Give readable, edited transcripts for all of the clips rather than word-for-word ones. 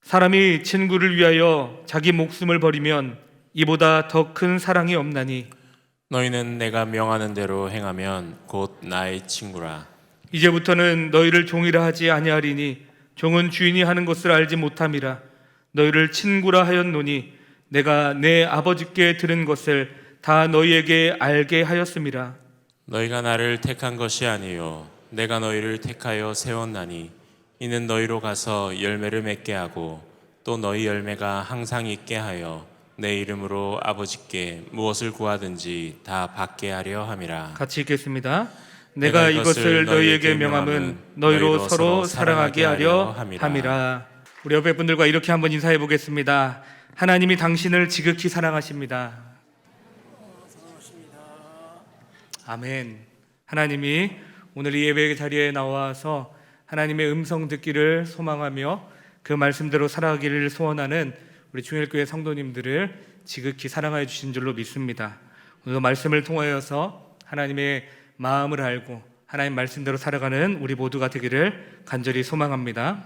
사람이 친구를 위하여 자기 목숨을 버리면 이보다 더 큰 사랑이 없나니 너희는 내가 명하는 대로 행하면 곧 나의 친구라. 이제부터는 너희를 종이라 하지 아니하리니 종은 주인이 하는 것을 알지 못함이라. 너희를 친구라 하였노니 내가 내 아버지께 들은 것을 다 너희에게 알게 하였음이라. 너희가 나를 택한 것이 아니요 내가 너희를 택하여 세웠나니 이는 너희로 가서 열매를 맺게 하고 또 너희 열매가 항상 있게 하여 내 이름으로 아버지께 무엇을 구하든지 다 받게 하려 함이라. 같이 읽겠습니다. 내가 이것을 너희에게 명함은 너희로 서로 사랑하게 하려 함이라. 우리 옆에 분들과 이렇게 한번 인사해 보겠습니다. 하나님이 당신을 지극히 사랑하십니다. 아멘. 하나님이 오늘 이 예배 자리에 나와서 하나님의 음성 듣기를 소망하며 그 말씀대로 살아가기를 소원하는 우리 중일교회 성도님들을 지극히 사랑하여 주신 줄로 믿습니다. 오늘 말씀을 통하여서 하나님의 마음을 알고 하나님 말씀대로 살아가는 우리 모두가 되기를 간절히 소망합니다.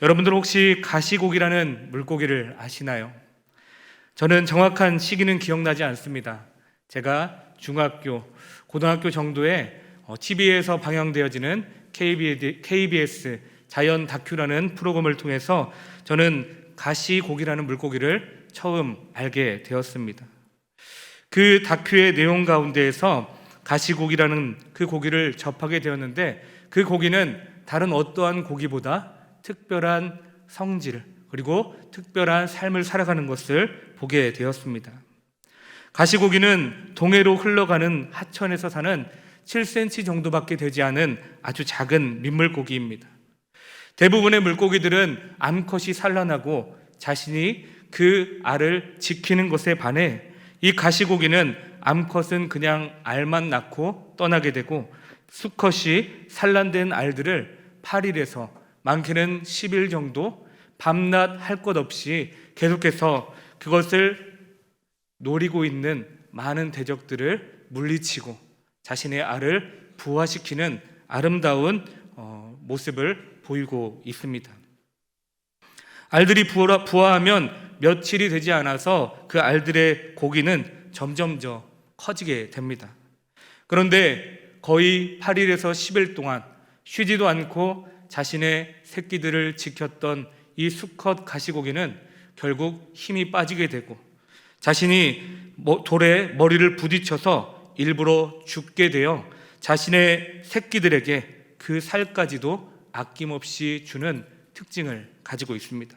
여러분들 혹시 가시고기라는 물고기를 아시나요? 저는 정확한 시기는 기억나지 않습니다. 제가 중학교, 고등학교 정도에 TV에서 방영되어지는 KBS 자연 다큐라는 프로그램을 통해서 저는 가시고기라는 물고기를 처음 알게 되었습니다. 그 다큐의 내용 가운데에서 가시고기라는 그 고기를 접하게 되었는데 그 고기는 다른 어떠한 고기보다 특별한 성질 그리고 특별한 삶을 살아가는 것을 보게 되었습니다. 가시고기는 동해로 흘러가는 하천에서 사는 7cm 정도밖에 되지 않은 아주 작은 민물고기입니다. 대부분의 물고기들은 암컷이 산란하고 자신이 그 알을 지키는 것에 반해 이 가시고기는 암컷은 그냥 알만 낳고 떠나게 되고 수컷이 산란된 알들을 8일에서 많게는 10일 정도 밤낮 할 것 없이 계속해서 그것을 노리고 있는 많은 대적들을 물리치고 자신의 알을 부화시키는 아름다운 모습을 보이고 있습니다. 알들이 부화하면 며칠이 되지 않아서 그 알들의 고기는 점점 커지게 됩니다. 그런데 거의 8일에서 10일 동안 쉬지도 않고 자신의 새끼들을 지켰던 이 수컷 가시고기는 결국 힘이 빠지게 되고 자신이 돌에 머리를 부딪혀서 일부러 죽게 되어 자신의 새끼들에게 그 살까지도 아낌없이 주는 특징을 가지고 있습니다.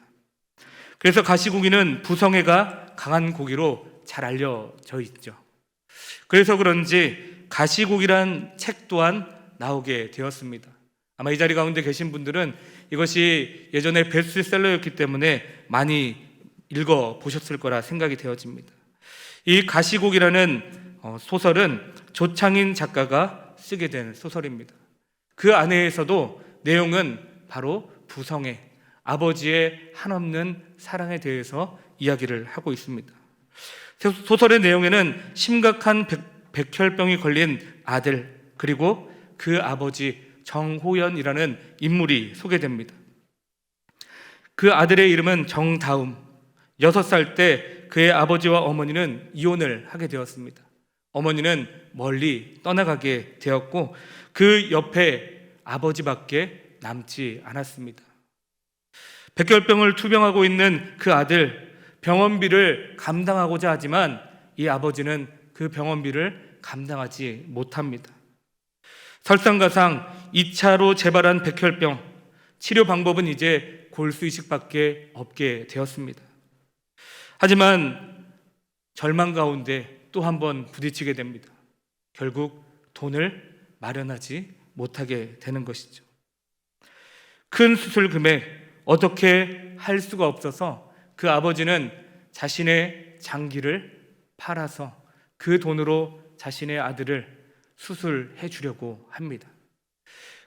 그래서 가시고기는 부성애가 강한 고기로 잘 알려져 있죠. 그래서 그런지 가시고기란 책 또한 나오게 되었습니다. 아마 이 자리 가운데 계신 분들은 이것이 예전에 베스트셀러였기 때문에 많이 읽어보셨을 거라 생각이 되어집니다. 이 가시고기라는 소설은 조창인 작가가 쓰게 된 소설입니다. 그 안에서도 내용은 바로 부성애, 아버지의 한없는 사랑에 대해서 이야기를 하고 있습니다. 소설의 내용에는 심각한 백혈병이 걸린 아들 그리고 그 아버지 정호연이라는 인물이 소개됩니다. 그 아들의 이름은 정다움. 6살 때 그의 아버지와 어머니는 이혼을 하게 되었습니다. 어머니는 멀리 떠나가게 되었고 그 옆에 아버지밖에 남지 않았습니다. 백혈병을 투병하고 있는 그 아들, 병원비를 감당하고자 하지만 이 아버지는 그 병원비를 감당하지 못합니다. 설상가상 2차로 재발한 백혈병, 치료 방법은 이제 골수 이식밖에 없게 되었습니다. 하지만 절망 가운데 또 한 번 부딪히게 됩니다. 결국 돈을 마련하지 못하게 되는 것이죠. 큰 수술 금액 어떻게 할 수가 없어서 그 아버지는 자신의 장기를 팔아서 그 돈으로 자신의 아들을 수술해 주려고 합니다.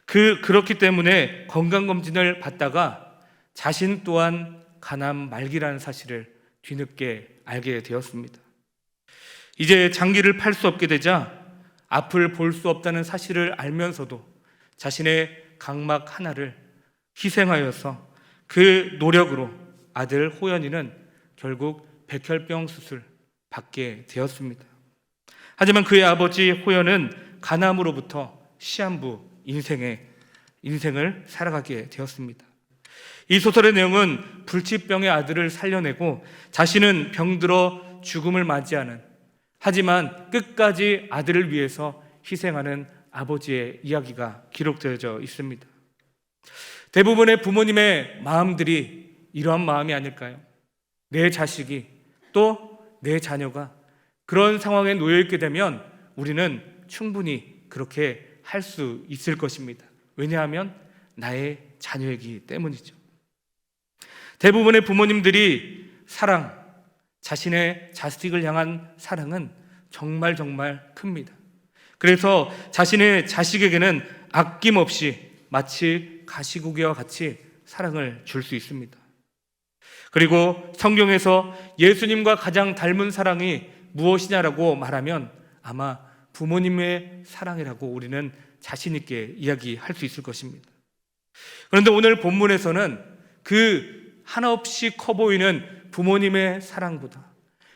그렇기 때문에 건강검진을 받다가 자신 또한 간암 말기라는 사실을 뒤늦게 알게 되었습니다. 이제 장기를 팔 수 없게 되자 앞을 볼 수 없다는 사실을 알면서도 자신의 각막 하나를 희생하여서 그 노력으로 아들 호연이는 결국 백혈병 수술 받게 되었습니다. 하지만 그의 아버지 호연은 간암으로부터 시한부 인생을 살아가게 되었습니다. 이 소설의 내용은 불치병의 아들을 살려내고 자신은 병들어 죽음을 맞이하는, 하지만 끝까지 아들을 위해서 희생하는 아버지의 이야기가 기록되어져 있습니다. 대부분의 부모님의 마음들이 이러한 마음이 아닐까요? 내 자식이 또 내 자녀가 그런 상황에 놓여 있게 되면 우리는 충분히 그렇게 할 수 있을 것입니다. 왜냐하면 나의 자녀이기 때문이죠. 대부분의 부모님들이 자신의 자식을 향한 사랑은 정말 큽니다. 그래서 자신의 자식에게는 아낌없이 마치 가시고기와 같이 사랑을 줄 수 있습니다. 그리고 성경에서 예수님과 가장 닮은 사랑이 무엇이냐라고 말하면 아마 부모님의 사랑이라고 우리는 자신 있게 이야기할 수 있을 것입니다. 그런데 오늘 본문에서는 그 한없이 커 보이는 부모님의 사랑보다,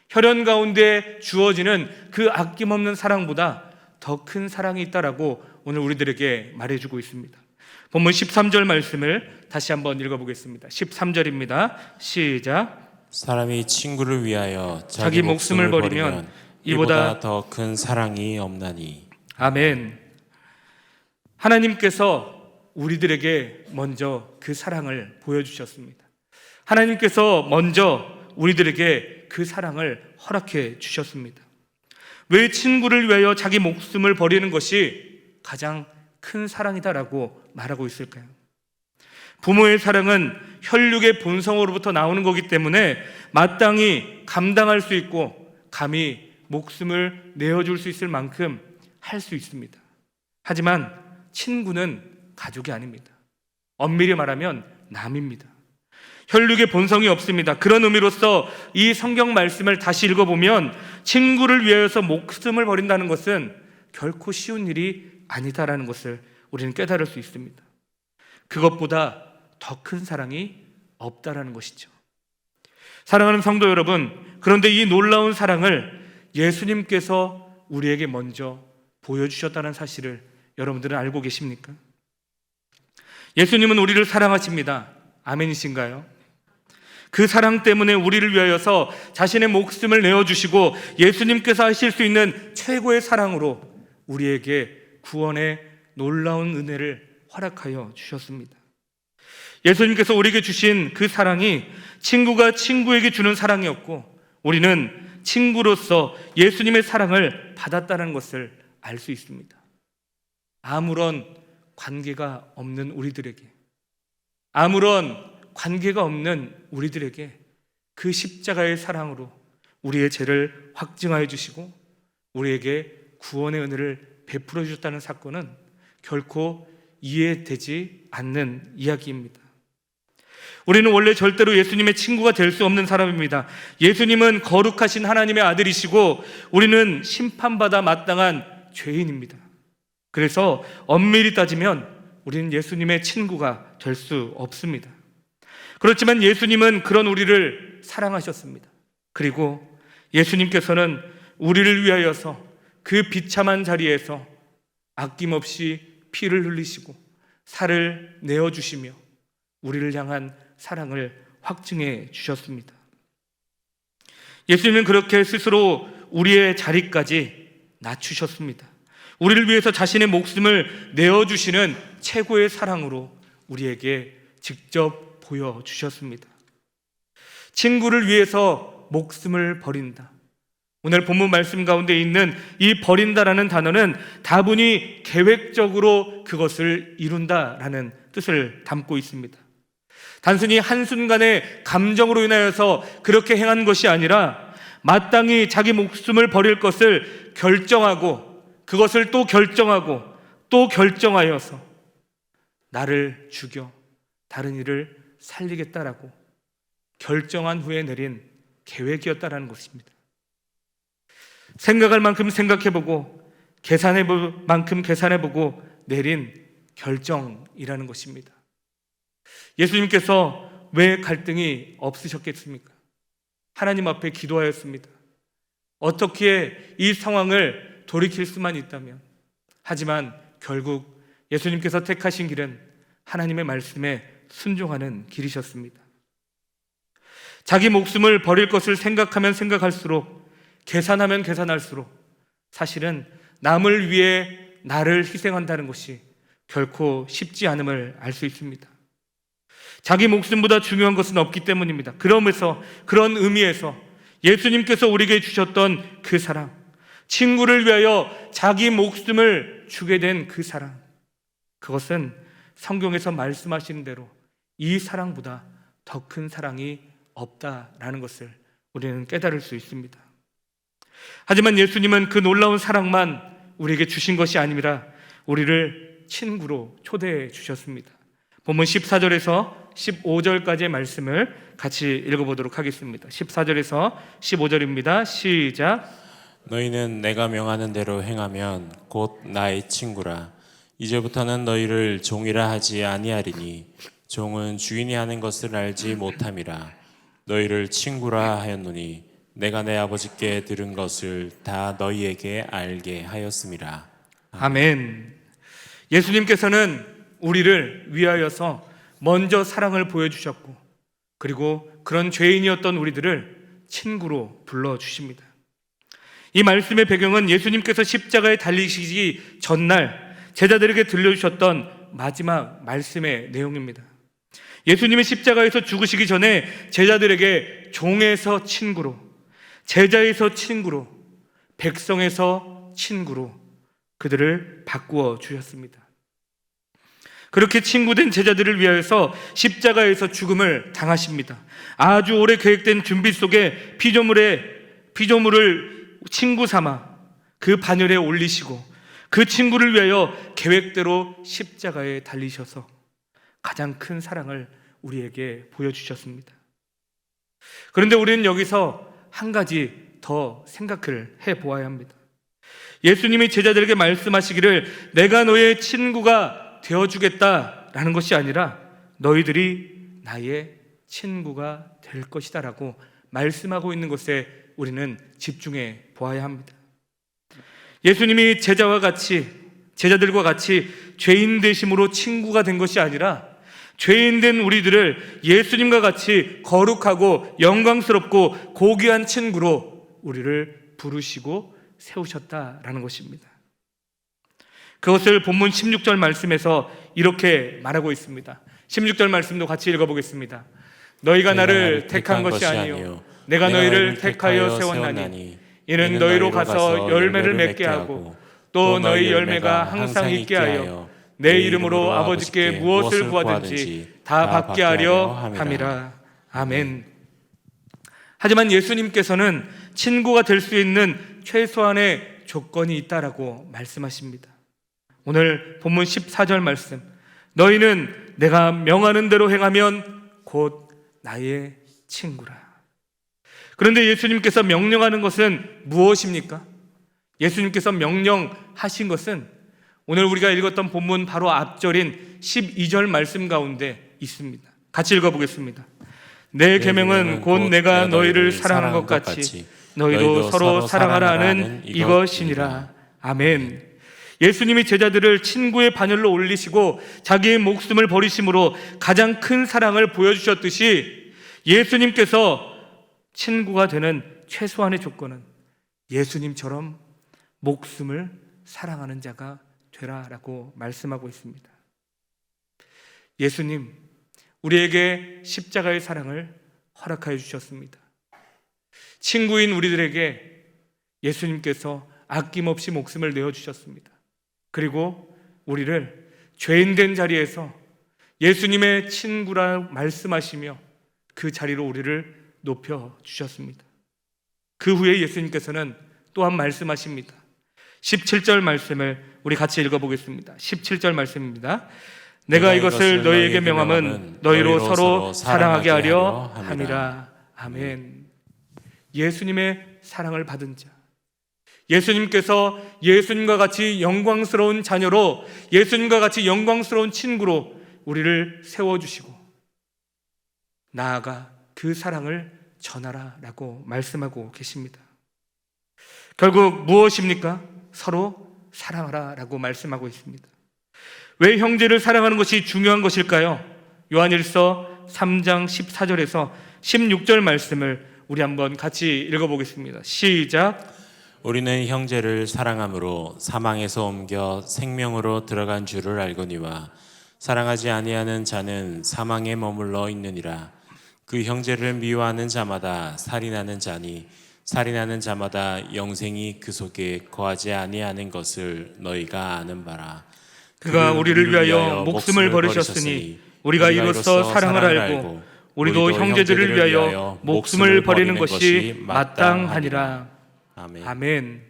혈연 가운데 주어지는 그 아낌없는 사랑보다 더 큰 사랑이 있다라고 오늘 우리들에게 말해주고 있습니다. 본문 13절 말씀을 다시 한번 읽어보겠습니다. 13절입니다. 시작. 사람이 친구를 위하여 자기 목숨을 버리면 이보다 더 큰 사랑이 없나니. 아멘. 하나님께서 우리들에게 먼저 그 사랑을 보여주셨습니다. 하나님께서 먼저 우리들에게 그 사랑을 허락해 주셨습니다. 왜 친구를 위하여 자기 목숨을 버리는 것이 가장 큰 사랑이다라고 말하고 있을까요? 부모의 사랑은 혈육의 본성으로부터 나오는 거기 때문에 마땅히 감당할 수 있고 감히 목숨을 내어줄 수 있을 만큼 할 수 있습니다. 하지만 친구는 가족이 아닙니다. 엄밀히 말하면 남입니다. 혈육의 본성이 없습니다. 그런 의미로서 이 성경 말씀을 다시 읽어보면 친구를 위하여서 목숨을 버린다는 것은 결코 쉬운 일이 아니다라는 것을 우리는 깨달을 수 있습니다. 그것보다 더 큰 사랑이 없다라는 것이죠. 사랑하는 성도 여러분, 그런데 이 놀라운 사랑을 예수님께서 우리에게 먼저 보여주셨다는 사실을 여러분들은 알고 계십니까? 예수님은 우리를 사랑하십니다. 아멘이신가요? 그 사랑 때문에 우리를 위하여서 자신의 목숨을 내어주시고 예수님께서 하실 수 있는 최고의 사랑으로 우리에게 구원의 놀라운 은혜를 허락하여 주셨습니다. 예수님께서 우리에게 주신 그 사랑이 친구가 친구에게 주는 사랑이었고 우리는 친구로서 예수님의 사랑을 받았다는 것을 알 수 있습니다. 아무런 관계가 없는 우리들에게 그 십자가의 사랑으로 우리의 죄를 확증하여 주시고 우리에게 구원의 은혜를 베풀어 주셨다는 사건은 결코 이해되지 않는 이야기입니다. 우리는 원래 절대로 예수님의 친구가 될 수 없는 사람입니다. 예수님은 거룩하신 하나님의 아들이시고 우리는 심판받아 마땅한 죄인입니다. 그래서 엄밀히 따지면 우리는 예수님의 친구가 될 수 없습니다. 그렇지만 예수님은 그런 우리를 사랑하셨습니다. 그리고 예수님께서는 우리를 위하여서 그 비참한 자리에서 아낌없이 피를 흘리시고 살을 내어주시며 우리를 향한 사랑을 확증해 주셨습니다. 예수님은 그렇게 스스로 우리의 자리까지 낮추셨습니다. 우리를 위해서 자신의 목숨을 내어주시는 최고의 사랑으로 우리에게 직접 보여주셨습니다. 친구를 위해서 목숨을 버린다. 오늘 본문 말씀 가운데 있는 이 버린다라는 단어는 다분히 계획적으로 그것을 이룬다라는 뜻을 담고 있습니다. 단순히 한순간의 감정으로 인하여서 그렇게 행한 것이 아니라 마땅히 자기 목숨을 버릴 것을 결정하고 그것을 또 결정하고 또 결정하여서 나를 죽여 다른 이를 살리겠다라고 결정한 후에 내린 계획이었다라는 것입니다. 생각할 만큼 생각해보고 계산해볼 만큼 계산해보고 내린 결정이라는 것입니다. 예수님께서 왜 갈등이 없으셨겠습니까? 하나님 앞에 기도하였습니다. 어떻게 이 상황을 돌이킬 수만 있다면. 하지만 결국 예수님께서 택하신 길은 하나님의 말씀에 순종하는 길이셨습니다. 자기 목숨을 버릴 것을 생각하면 생각할수록, 계산하면 계산할수록 사실은 남을 위해 나를 희생한다는 것이 결코 쉽지 않음을 알 수 있습니다. 자기 목숨보다 중요한 것은 없기 때문입니다. 그러면서, 그런 의미에서 예수님께서 우리에게 주셨던 그 사랑, 친구를 위하여 자기 목숨을 주게 된 그 사랑, 그것은 성경에서 말씀하시는 대로 이 사랑보다 더 큰 사랑이 없다라는 것을 우리는 깨달을 수 있습니다. 하지만 예수님은 그 놀라운 사랑만 우리에게 주신 것이 아니라 우리를 친구로 초대해 주셨습니다. 본문 14절에서 15절까지의 말씀을 같이 읽어보도록 하겠습니다. 14절에서 15절입니다. 시작. 너희는 내가 명하는 대로 행하면 곧 나의 친구라. 이제부터는 너희를 종이라 하지 아니하리니 종은 주인이 하는 것을 알지 못함이라. 너희를 친구라 하였노니 내가 내 아버지께 들은 것을 다 너희에게 알게 하였음이라. 아멘. 예수님께서는 우리를 위하여서 먼저 사랑을 보여주셨고, 그리고 그런 죄인이었던 우리들을 친구로 불러주십니다. 이 말씀의 배경은 예수님께서 십자가에 달리시기 전날 제자들에게 들려주셨던 마지막 말씀의 내용입니다. 예수님이 십자가에서 죽으시기 전에 제자들에게 종에서 친구로, 제자에서 친구로, 백성에서 친구로 그들을 바꾸어 주셨습니다. 그렇게 친구된 제자들을 위하여서 십자가에서 죽음을 당하십니다. 아주 오래 계획된 준비 속에 피조물을 친구 삼아 그 반열에 올리시고 그 친구를 위하여 계획대로 십자가에 달리셔서 가장 큰 사랑을 우리에게 보여주셨습니다. 그런데 우리는 여기서 한 가지 더 생각을 해보아야 합니다. 예수님이 제자들에게 말씀하시기를 내가 너의 친구가 되어주겠다라는 것이 아니라 너희들이 나의 친구가 될 것이다 라고 말씀하고 있는 것에 우리는 집중해 보아야 합니다. 예수님이 제자들과 같이 죄인 되심으로 친구가 된 것이 아니라 죄인 된 우리들을 예수님과 같이 거룩하고 영광스럽고 고귀한 친구로 우리를 부르시고 세우셨다라는 것입니다. 그것을 본문 16절 말씀에서 이렇게 말하고 있습니다. 16절 말씀도 같이 읽어보겠습니다. 너희가 나를 택한 것이 아니요 내가 너희를 택하여 세웠나니 이는 너희로 가서 열매를 맺게 하고 또 너희 열매가 항상 있게 하여 내 이름으로 아버지께 무엇을 구하든지 다 받게 하려 함이라. 아멘. 하지만 예수님께서는 친구가 될 수 있는 최소한의 조건이 있다라고 말씀하십니다. 오늘 본문 14절 말씀, 너희는 내가 명하는 대로 행하면 곧 나의 친구라. 그런데 예수님께서 명령하는 것은 무엇입니까? 예수님께서 명령하신 것은 오늘 우리가 읽었던 본문 바로 앞절인 12절 말씀 가운데 있습니다. 같이 읽어보겠습니다. 내 계명은 곧 내가 너희를 사랑한 것 같이 너희도 서로 사랑하라 하는 이것이니라. 아멘. 예수님이 제자들을 친구의 반열로 올리시고 자기의 목숨을 버리심으로 가장 큰 사랑을 보여주셨듯이 예수님께서 친구가 되는 최소한의 조건은 예수님처럼 목숨을 사랑하는 자가 되라라고 말씀하고 있습니다. 예수님, 우리에게 십자가의 사랑을 허락하여 주셨습니다. 친구인 우리들에게 예수님께서 아낌없이 목숨을 내어주셨습니다. 그리고 우리를 죄인된 자리에서 예수님의 친구라 말씀하시며 그 자리로 우리를 높여주셨습니다. 그 후에 예수님께서는 또한 말씀하십니다. 17절 말씀을 우리 같이 읽어보겠습니다. 17절 말씀입니다. 내가 이것을 너희에게 명함은 너희로 서로 사랑하게 하려 함이라. 아멘. 예수님의 사랑을 받은 자, 예수님께서 예수님과 같이 영광스러운 자녀로, 예수님과 같이 영광스러운 친구로 우리를 세워주시고 나아가 그 사랑을 전하라라고 말씀하고 계십니다. 결국 무엇입니까? 서로 사랑하라라고 말씀하고 있습니다. 왜 형제를 사랑하는 것이 중요한 것일까요? 요한일서 3장 14절에서 16절 말씀을 우리 한번 같이 읽어보겠습니다. 시작. 우리는 형제를 사랑함으로 사망에서 옮겨 생명으로 들어간 줄을 알거니와 사랑하지 아니하는 자는 사망에 머물러 있느니라. 그 형제를 미워하는 자마다 살인하는 자니 살인하는 자마다 영생이 그 속에 거하지 아니하는 것을 너희가 아는 바라. 그가 우리를 위하여 목숨을 버리셨으니 우리가 이로써 사랑을 알고 우리도 형제들을 위하여 목숨을 버리는 것이 마땅하니라. 아멘.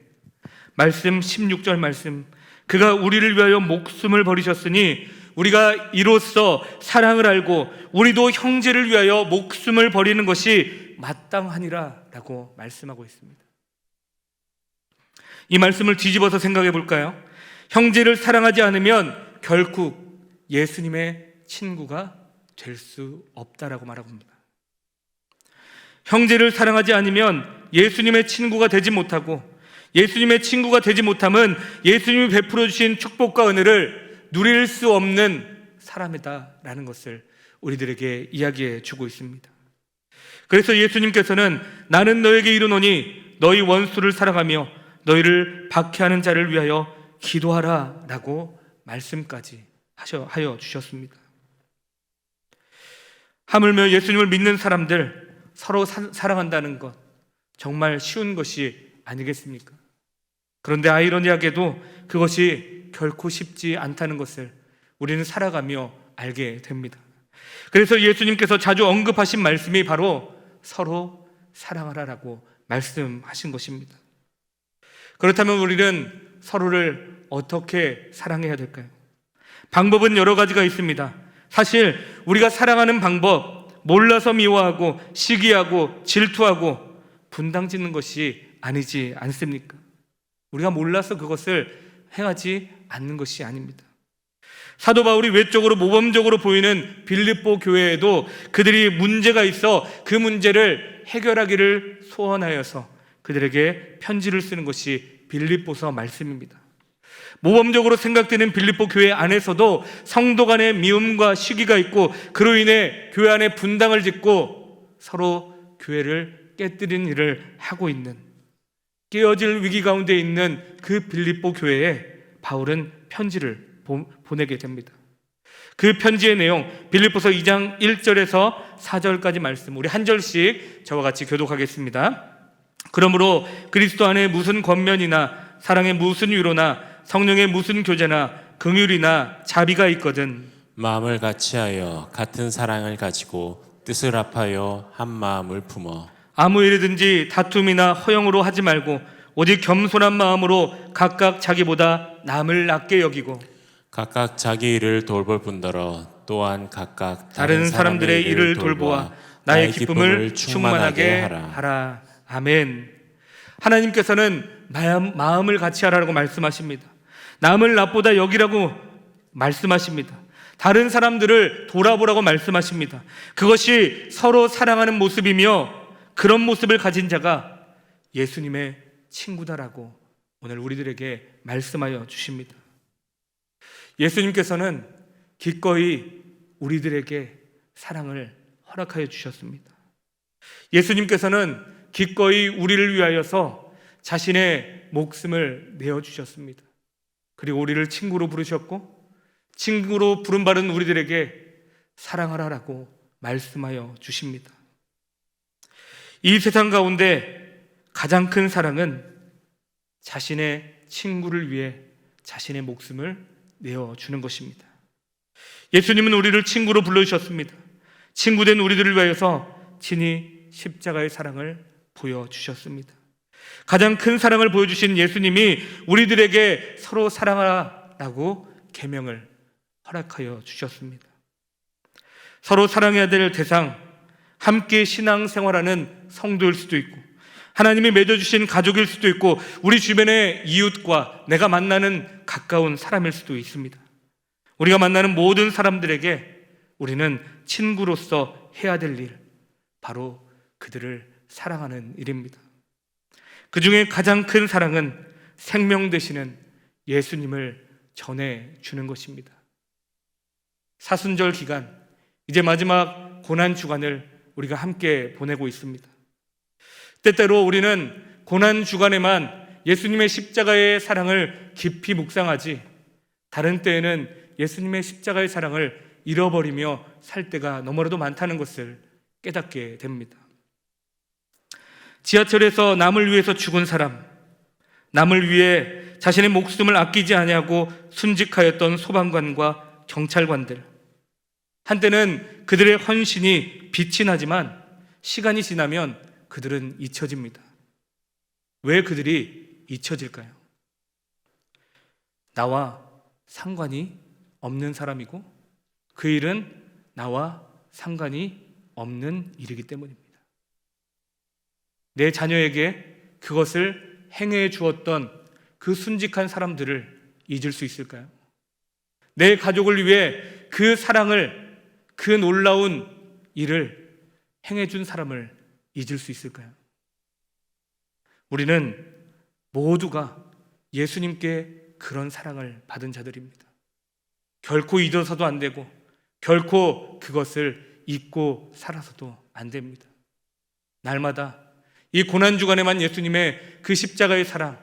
말씀 16절 말씀. 그가 우리를 위하여 목숨을 버리셨으니 우리가 이로써 사랑을 알고 우리도 형제를 위하여 목숨을 버리는 것이 마땅하니라 라고 말씀하고 있습니다. 이 말씀을 뒤집어서 생각해 볼까요? 형제를 사랑하지 않으면 결국 예수님의 친구가 될 수 없다라고 말합니다. 형제를 사랑하지 않으면 예수님의 친구가 되지 못하고 예수님의 친구가 되지 못하면 예수님이 베풀어 주신 축복과 은혜를 누릴 수 없는 사람이다라는 것을 우리들에게 이야기해 주고 있습니다. 그래서 예수님께서는 나는 너에게 이르노니 너희 원수를 사랑하며 너희를 박해하는 자를 위하여 기도하라 라고 말씀까지 하여 주셨습니다. 하물며 예수님을 믿는 사람들 서로 사랑한다는 것 정말 쉬운 것이 아니겠습니까? 그런데 아이러니하게도 그것이 결코 쉽지 않다는 것을 우리는 살아가며 알게 됩니다. 그래서 예수님께서 자주 언급하신 말씀이 바로 서로 사랑하라라고 말씀하신 것입니다. 그렇다면 우리는 서로를 어떻게 사랑해야 될까요? 방법은 여러 가지가 있습니다. 사실 우리가 사랑하는 방법, 몰라서 미워하고 시기하고 질투하고 분당 짓는 것이 아니지 않습니까? 우리가 몰라서 그것을 행하지 않는 것이 아닙니다. 사도 바울이 외적으로 모범적으로 보이는 빌립보 교회에도 그들이 문제가 있어 그 문제를 해결하기를 소원하여서 그들에게 편지를 쓰는 것이 빌립보서 말씀입니다. 모범적으로 생각되는 빌립보 교회 안에서도 성도 간의 미움과 시기가 있고 그로 인해 교회 안에 분당을 짓고 서로 교회를 깨뜨리는 일을 하고 있는 깨어질 위기 가운데 있는 그 빌립보 교회에 바울은 편지를 보내게 됩니다. 그 편지의 내용 빌립보서 2장 1절에서 4절까지 말씀 우리 한 절씩 저와 같이 교독하겠습니다. 그러므로 그리스도 안에 무슨 권면이나 사랑의 무슨 위로나 성령의 무슨 교제나 긍휼이나 자비가 있거든 마음을 같이하여 같은 사랑을 가지고 뜻을 합하여 한 마음을 품어 아무 일이든지 다툼이나 허영으로 하지 말고 오직 겸손한 마음으로 각각 자기보다 남을 낮게 여기고 각각 자기 일을 돌볼 뿐더러 또한 각각 다른 사람들의 일을 돌보아 나의 기쁨을 충만하게 하라. 아멘. 하나님께서는 마음을 같이 하라고 말씀하십니다. 남을 나보다 여기라고 말씀하십니다. 다른 사람들을 돌아보라고 말씀하십니다. 그것이 서로 사랑하는 모습이며 그런 모습을 가진 자가 예수님의 친구다라고 오늘 우리들에게 말씀하여 주십니다. 예수님께서는 기꺼이 우리들에게 사랑을 허락하여 주셨습니다. 예수님께서는 기꺼이 우리를 위하여서 자신의 목숨을 내어주셨습니다. 그리고 우리를 친구로 부르셨고 친구로 부름받은 우리들에게 사랑하라라고 말씀하여 주십니다. 이 세상 가운데 가장 큰 사랑은 자신의 친구를 위해 자신의 목숨을 내어주는 것입니다. 예수님은 우리를 친구로 불러주셨습니다. 친구된 우리들을 위하여서 친히 십자가의 사랑을 보여주셨습니다. 가장 큰 사랑을 보여주신 예수님이 우리들에게 서로 사랑하라고 계명을 허락하여 주셨습니다. 서로 사랑해야 될 대상, 함께 신앙생활하는 성도일 수도 있고 하나님이 맺어주신 가족일 수도 있고 우리 주변의 이웃과 내가 만나는 가까운 사람일 수도 있습니다. 우리가 만나는 모든 사람들에게 우리는 친구로서 해야 될 일, 바로 그들을 사랑하는 일입니다. 그 중에 가장 큰 사랑은 생명 되시는 예수님을 전해주는 것입니다. 사순절 기간, 이제 마지막 고난주간을 우리가 함께 보내고 있습니다. 때때로 우리는 고난주간에만 예수님의 십자가의 사랑을 깊이 묵상하지, 다른 때에는 예수님의 십자가의 사랑을 잃어버리며 살 때가 너무나도 많다는 것을 깨닫게 됩니다. 지하철에서 남을 위해서 죽은 사람, 남을 위해 자신의 목숨을 아끼지 아니하고 순직하였던 소방관과 경찰관들, 한때는 그들의 헌신이 빛이 나지만 시간이 지나면 그들은 잊혀집니다. 왜 그들이 잊혀질까요? 나와 상관이 없는 사람이고 그 일은 나와 상관이 없는 일이기 때문입니다. 내 자녀에게 그것을 행해 주었던 그 순직한 사람들을 잊을 수 있을까요? 내 가족을 위해 그 사랑을, 그 놀라운 일을 행해 준 사람을 잊을 수 있을까요? 우리는 모두가 예수님께 그런 사랑을 받은 자들입니다. 결코 잊어서도 안 되고 결코 그것을 잊고 살아서도 안 됩니다. 날마다 이 고난주간에만 예수님의 그 십자가의 사랑,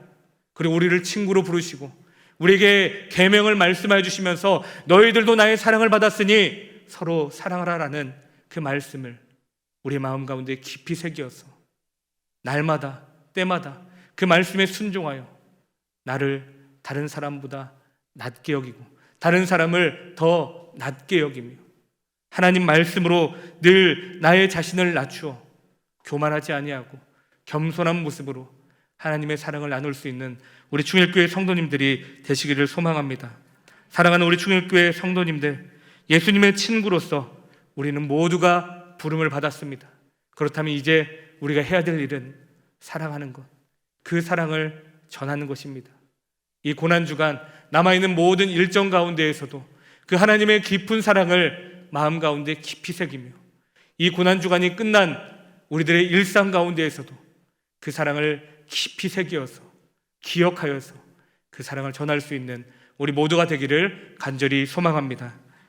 그리고 우리를 친구로 부르시고 우리에게 계명을 말씀해 주시면서 너희들도 나의 사랑을 받았으니 서로 사랑하라라는 그 말씀을 우리 마음 가운데 깊이 새겨서 날마다 때마다 그 말씀에 순종하여 나를 다른 사람보다 낮게 여기고 다른 사람을 더 낮게 여기며 하나님 말씀으로 늘 나의 자신을 낮추어 교만하지 아니하고 겸손한 모습으로 하나님의 사랑을 나눌 수 있는 우리 충일교회 성도님들이 되시기를 소망합니다. 사랑하는 우리 충일교회 성도님들, 예수님의 친구로서 우리는 모두가 부름을 받았습니다. 그렇다면 이제 우리가 해야 될 일은 사랑하는 것, 그 사랑을 전하는 것입니다. 이 고난주간 남아있는 모든 일정 가운데에서도 그 하나님의 깊은 사랑을 마음 가운데 깊이 새기며 이 고난주간이 끝난 우리들의 일상 가운데에서도 그 사랑을 깊이 새겨서 기억하여서 그 사랑을 전할 수 있는 우리 모두가 되기를 간절히 소망합니다.